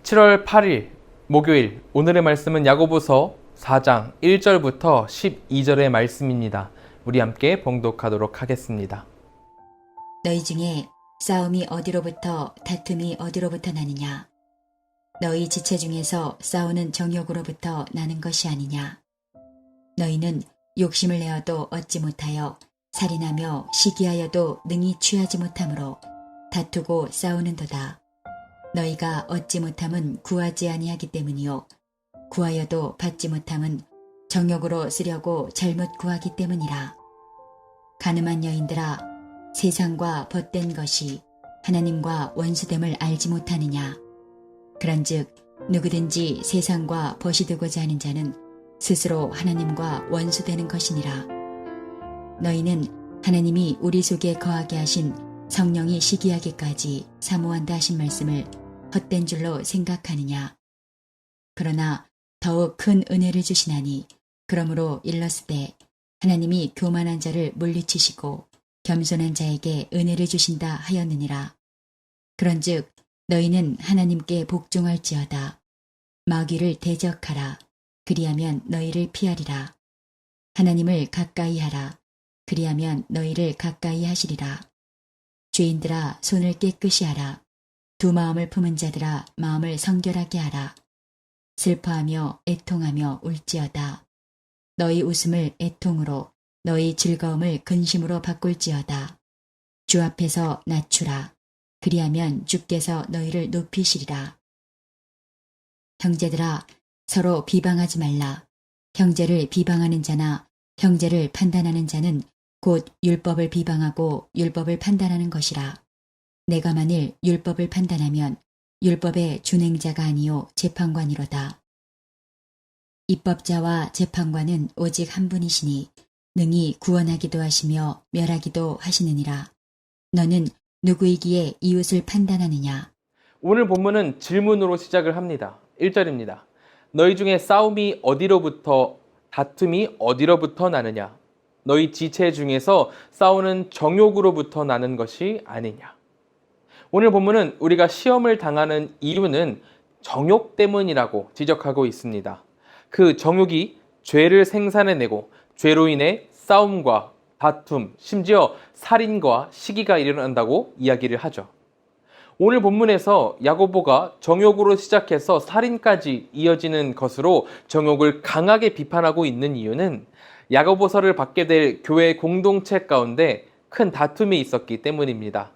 7월 8일 목요일, 오늘의 말씀은 야고보서 4장 1절부터 12절의 말씀입니다. 우리 함께 봉독하도록 하겠습니다. 너희 중에 싸움이 어디로부터 다툼이 어디로부터 나느냐? 너희 지체 중에서 싸우는 정욕으로부터 나는 것이 아니냐? 너희는 욕심을 내어도 얻지 못하여 살인하며 시기하여도 능히 취하지 못하므로 다투고 싸우는도다. 너희가 얻지 못함은 구하지 아니하기 때문이요 구하여도 받지 못함은 정욕으로 쓰려고 잘못 구하기 때문이라. 가늠한 여인들아, 세상과 벗된 것이 하나님과 원수됨을 알지 못하느냐? 그런즉 누구든지 세상과 벗이 되고자 하는 자는 스스로 하나님과 원수되는 것이니라. 너희는 하나님이 우리 속에 거하게 하신 성령이 시기하기까지 사모한다 하신 말씀을 헛된 줄로 생각하느냐? 그러나 더욱 큰 은혜를 주시나니 그러므로 일렀으되 하나님이 교만한 자를 물리치시고 겸손한 자에게 은혜를 주신다 하였느니라. 그런즉 너희는 하나님께 복종할지어다. 마귀를 대적하라. 그리하면 너희를 피하리라. 하나님을 가까이 하라. 그리하면 너희를 가까이 하시리라. 죄인들아, 손을 깨끗이 하라. 두 마음을 품은 자들아, 마음을 성결하게 하라. 슬퍼하며 애통하며 울지어다. 너희 웃음을 애통으로, 너희 즐거움을 근심으로 바꿀지어다. 주 앞에서 낮추라. 그리하면 주께서 너희를 높이시리라. 형제들아, 서로 비방하지 말라. 형제를 비방하는 자나 형제를 판단하는 자는 곧 율법을 비방하고 율법을 판단하는 것이라. 내가 만일 율법을 판단하면 율법의 준행자가 아니요 재판관이로다. 입법자와 재판관은 오직 한 분이시니 능히 구원하기도 하시며 멸하기도 하시느니라. 너는 누구이기에 이웃을 판단하느냐? 오늘 본문은 질문으로 시작을 합니다. 1절입니다. 너희 중에 싸움이 어디로부터, 다툼이 어디로부터 나느냐? 너희 지체 중에서 싸우는 정욕으로부터 나는 것이 아니냐? 오늘 본문은 우리가 시험을 당하는 이유는 정욕 때문이라고 지적하고 있습니다. 그 정욕이 죄를 생산해내고 죄로 인해 싸움과 다툼, 심지어 살인과 시기가 일어난다고 이야기를 하죠. 오늘 본문에서 야고보가 정욕으로 시작해서 살인까지 이어지는 것으로 정욕을 강하게 비판하고 있는 이유는 야고보서를 받게 될 교회 공동체 가운데 큰 다툼이 있었기 때문입니다.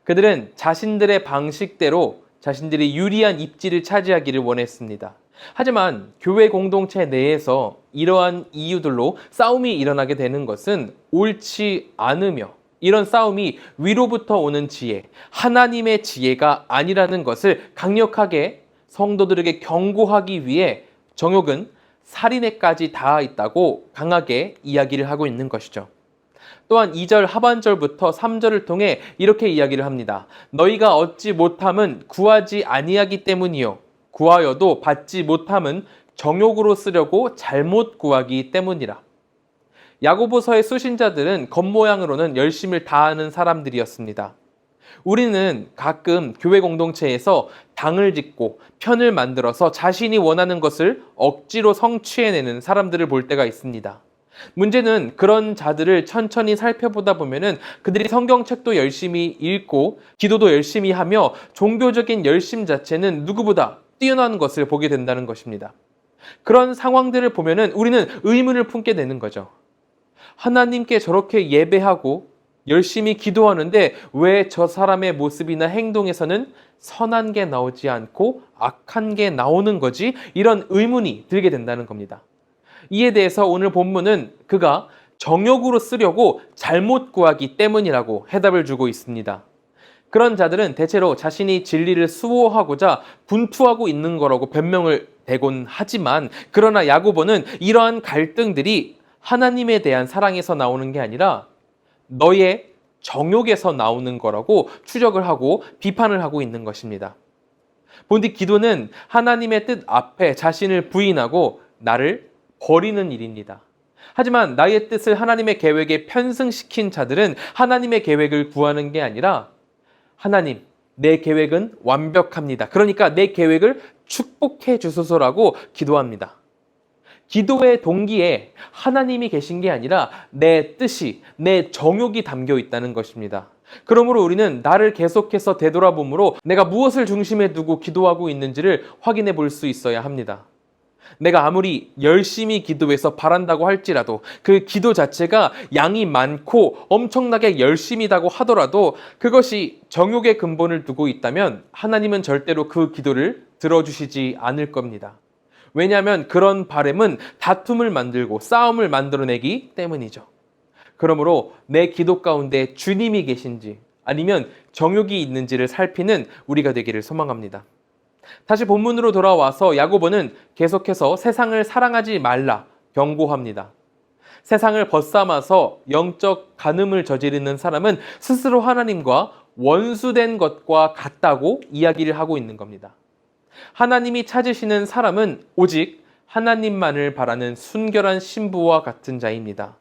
그들은 자신들의 방식대로 자신들이 유리한 입지를 차지하기를 원했습니다. 하지만 교회 공동체 내에서 이러한 이유들로 싸움이 일어나게 되는 것은 옳지 않으며 이런 싸움이 위로부터 오는 지혜, 하나님의 지혜가 아니라는 것을 강력하게 성도들에게 경고하기 위해 정욕은 살인에까지 닿아 있다고 강하게 이야기를 하고 있는 것이죠. 또한 2절 하반절부터 3절을 통해 이렇게 이야기를 합니다. 너희가 얻지 못함은 구하지 아니하기 때문이요 구하여도 받지 못함은 정욕으로 쓰려고 잘못 구하기 때문이라. 야고보서의 수신자들은 겉모양으로는 열심을 다하는 사람들이었습니다. 우리는 가끔 교회 공동체에서 당을 짓고 편을 만들어서 자신이 원하는 것을 억지로 성취해내는 사람들을 볼 때가 있습니다. 문제는 그런 자들을 천천히 살펴보다 보면은 그들이 성경책도 열심히 읽고 기도도 열심히 하며 종교적인 열심 자체는 누구보다 뛰어난 것을 보게 된다는 것입니다. 그런 상황들을 보면은 우리는 의문을 품게 되는 거죠. 하나님께 저렇게 예배하고 열심히 기도하는데 왜 저 사람의 모습이나 행동에서는 선한 게 나오지 않고 악한 게 나오는 거지? 이런 의문이 들게 된다는 겁니다. 이에 대해서 오늘 본문은 그가 정욕으로 쓰려고 잘못 구하기 때문이라고 해답을 주고 있습니다. 그런 자들은 대체로 자신이 진리를 수호하고자 분투하고 있는 거라고 변명을 대곤 하지만 그러나 야고보는 이러한 갈등들이 하나님에 대한 사랑에서 나오는 게 아니라 너의 정욕에서 나오는 거라고 추적을 하고 비판을 하고 있는 것입니다. 본디 기도는 하나님의 뜻 앞에 자신을 부인하고 나를 버리는 일입니다. 하지만 나의 뜻을 하나님의 계획에 편승시킨 자들은 하나님의 계획을 구하는 게 아니라 하나님, 내 계획은 완벽합니다. 그러니까 내 계획을 축복해 주소서라고 기도합니다. 기도의 동기에 하나님이 계신 게 아니라 내 뜻이, 내 정욕이 담겨 있다는 것입니다. 그러므로 우리는 나를 계속해서 되돌아봄으로 내가 무엇을 중심에 두고 기도하고 있는지를 확인해 볼 수 있어야 합니다. 내가 아무리 열심히 기도해서 바란다고 할지라도 그 기도 자체가 양이 많고 엄청나게 열심이다고 하더라도 그것이 정욕의 근본을 두고 있다면 하나님은 절대로 그 기도를 들어주시지 않을 겁니다. 왜냐하면 그런 바람은 다툼을 만들고 싸움을 만들어내기 때문이죠. 그러므로 내 기도 가운데 주님이 계신지 아니면 정욕이 있는지를 살피는 우리가 되기를 소망합니다. 다시 본문으로 돌아와서 야고보는 계속해서 세상을 사랑하지 말라 경고합니다. 세상을 벗삼아서 영적 간음을 저지르는 사람은 스스로 하나님과 원수된 것과 같다고 이야기를 하고 있는 겁니다. 하나님이 찾으시는 사람은 오직 하나님만을 바라는 순결한 신부와 같은 자입니다.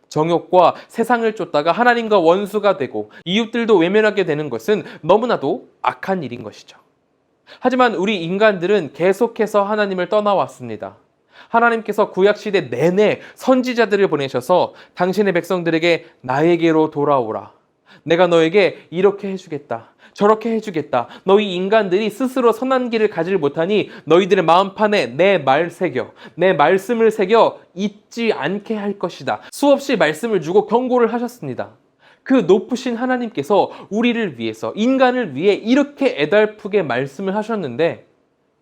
정욕과 세상을 쫓다가 하나님과 원수가 되고 이웃들도 외면하게 되는 것은 너무나도 악한 일인 것이죠. 하지만 우리 인간들은 계속해서 하나님을 떠나왔습니다. 하나님께서 구약시대 내내 선지자들을 보내셔서 당신의 백성들에게 나에게로 돌아오라. 내가 너에게 이렇게 해주겠다. 저렇게 해주겠다. 너희 인간들이 스스로 선한 길을 가지를 못하니 너희들의 마음판에 내 말 새겨, 내 말씀을 새겨 잊지 않게 할 것이다. 수없이 말씀을 주고 경고를 하셨습니다. 그 높으신 하나님께서 우리를 위해서, 인간을 위해 이렇게 애달프게 말씀을 하셨는데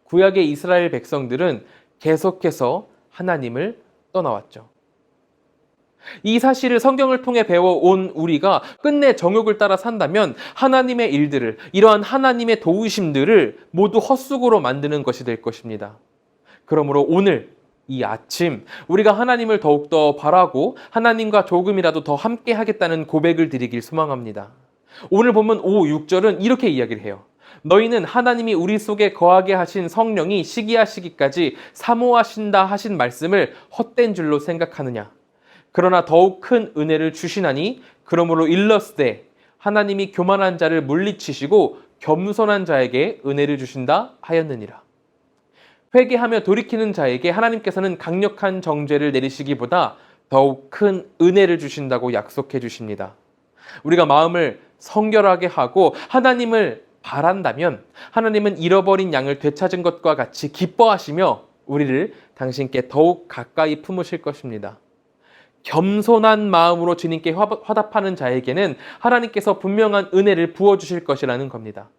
구약의 이스라엘 백성들은 계속해서 하나님을 떠나왔죠. 이 사실을 성경을 통해 배워온 우리가 끝내 정욕을 따라 산다면 하나님의 일들을, 이러한 하나님의 도우심들을 모두 헛수고로 만드는 것이 될 것입니다. 그러므로 오늘 이 아침 우리가 하나님을 더욱더 바라고 하나님과 조금이라도 더 함께 하겠다는 고백을 드리길 소망합니다. 오늘 본문 5, 6절은 이렇게 이야기를 해요. 너희는 하나님이 우리 속에 거하게 하신 성령이 시기하시기까지 사모하신다 하신 말씀을 헛된 줄로 생각하느냐. 그러나 더욱 큰 은혜를 주시나니 그러므로 일렀으되 하나님이 교만한 자를 물리치시고 겸손한 자에게 은혜를 주신다 하였느니라. 회개하며 돌이키는 자에게 하나님께서는 강력한 정죄를 내리시기보다 더욱 큰 은혜를 주신다고 약속해 주십니다. 우리가 마음을 성결하게 하고 하나님을 바란다면 하나님은 잃어버린 양을 되찾은 것과 같이 기뻐하시며 우리를 당신께 더욱 가까이 품으실 것입니다. 겸손한 마음으로 주님께 화답하는 자에게는 하나님께서 분명한 은혜를 부어주실 것이라는 겁니다.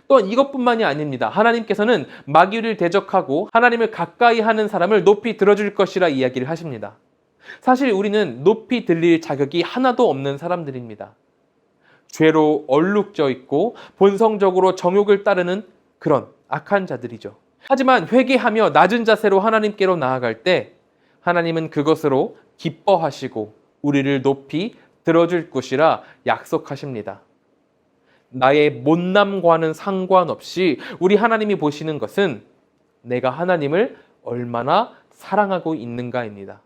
또한 이것뿐만이 아닙니다. 하나님께서는 마귀를 대적하고 하나님을 가까이 하는 사람을 높이 들어줄 것이라 이야기를 하십니다. 사실 우리는 높이 들릴 자격이 하나도 없는 사람들입니다. 죄로 얼룩져 있고 본성적으로 정욕을 따르는 그런 악한 자들이죠. 하지만 회개하며 낮은 자세로 하나님께로 나아갈 때 하나님은 그것으로 기뻐하시고 우리를 높이 들어줄 것이라 약속하십니다. 나의 못남과는 상관없이 우리 하나님이 보시는 것은 내가 하나님을 얼마나 사랑하고 있는가입니다.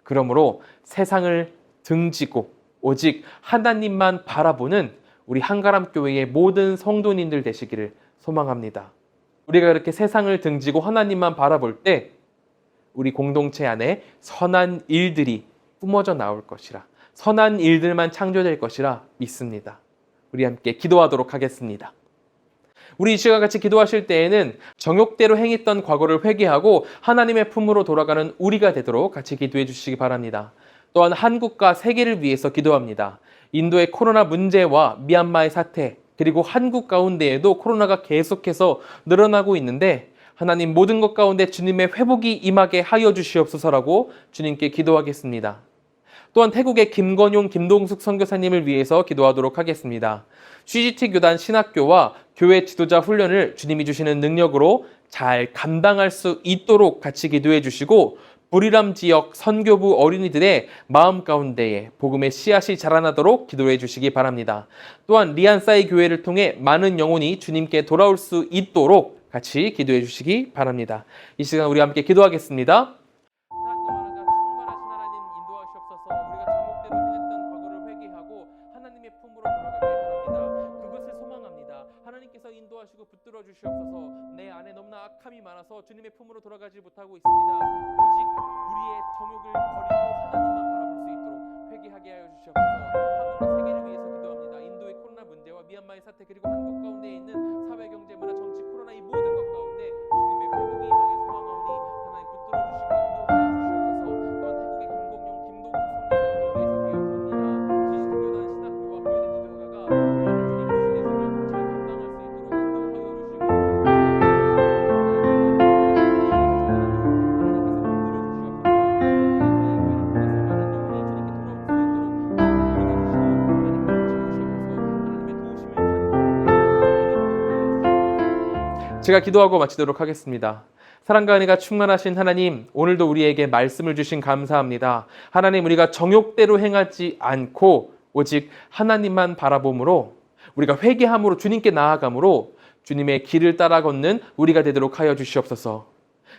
그러므로 세상을 등지고 오직 하나님만 바라보는 우리 한가람교회의 모든 성도님들 되시기를 소망합니다. 우리가 그렇게 세상을 등지고 하나님만 바라볼 때 우리 공동체 안에 선한 일들이 뿜어져 나올 것이라, 선한 일들만 창조될 것이라 믿습니다. 우리 함께 기도하도록 하겠습니다. 우리 이 시간 같이 기도하실 때에는 정욕대로 행했던 과거를 회개하고 하나님의 품으로 돌아가는 우리가 되도록 같이 기도해 주시기 바랍니다. 또한 한국과 세계를 위해서 기도합니다. 인도의 코로나 문제와 미얀마의 사태, 그리고 한국 가운데에도 코로나가 계속해서 늘어나고 있는데 하나님 모든 것 가운데 주님의 회복이 임하게 하여 주시옵소서라고 주님께 기도하겠습니다. 또한 태국의 김건용, 김동숙 선교사님을 위해서 기도하도록 하겠습니다. CGT 교단 신학교와 교회 지도자 훈련을 주님이 주시는 능력으로 잘 감당할 수 있도록 같이 기도해 주시고 부리람 지역 선교부 어린이들의 마음 가운데에 복음의 씨앗이 자라나도록 기도해 주시기 바랍니다. 또한 리안사이 교회를 통해 많은 영혼이 주님께 돌아올 수 있도록 같이 기도해 주시기 바랍니다. 이 시간 우리 함께 기도하겠습니다. 하나님의 품으로 돌아가길 바랍니다. 그것을 소망합니다. 자꾸 붙들어 주시옵소서. 내 안에 너무나 악함이 많아서 주님의 품으로 돌아가지 못하고 있습니다. 오직 우리의 정욕을 버리고 하나님만 바라볼 수 있도록 회개하게 하여 주시옵소서. 한국과 세계를 위해서 기도합니다. 인도의 코로나 문제와 미얀마의 사태 그리고 한국 가운데 있는 사회, 경제, 문화, 정치, 코로나 이 모든 것 가운데 주님의 회복이 임하길 소망하오니 하나님 붙들어 주시고 인도하여 주시옵소서. 또한 태국의 김공용, 김동수 선교사님을 위해서 기도합니다. 시스템교단 신학교와 교회대 지도자가 주님의 주신 예수님을 잘 감당할 수 있도록 인도하여 주시고 제가 기도하고 마치도록 하겠습니다. 사랑과 은혜가 충만하신 하나님, 오늘도 우리에게 말씀을 주신 감사합니다. 하나님, 우리가 정욕대로 행하지 않고 오직 하나님만 바라봄으로 우리가 회개함으로 주님께 나아감으로 주님의 길을 따라 걷는 우리가 되도록 하여 주시옵소서.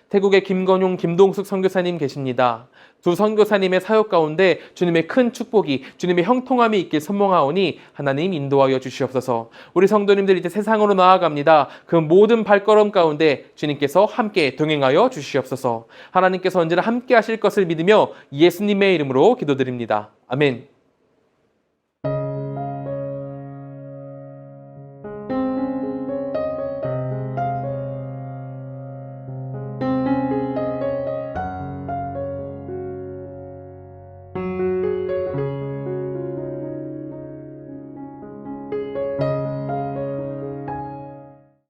태국의 김건용, 김동숙 선교사님 계십니다. 두 선교사님의 사역 가운데 주님의 큰 축복이, 주님의 형통함이 있길 선몽하오니 하나님 인도하여 주시옵소서. 우리 성도님들 이제 세상으로 나아갑니다. 그 모든 발걸음 가운데 주님께서 함께 동행하여 주시옵소서. 하나님께서 언제나 함께 하실 것을 믿으며 예수님의 이름으로 기도드립니다. 아멘.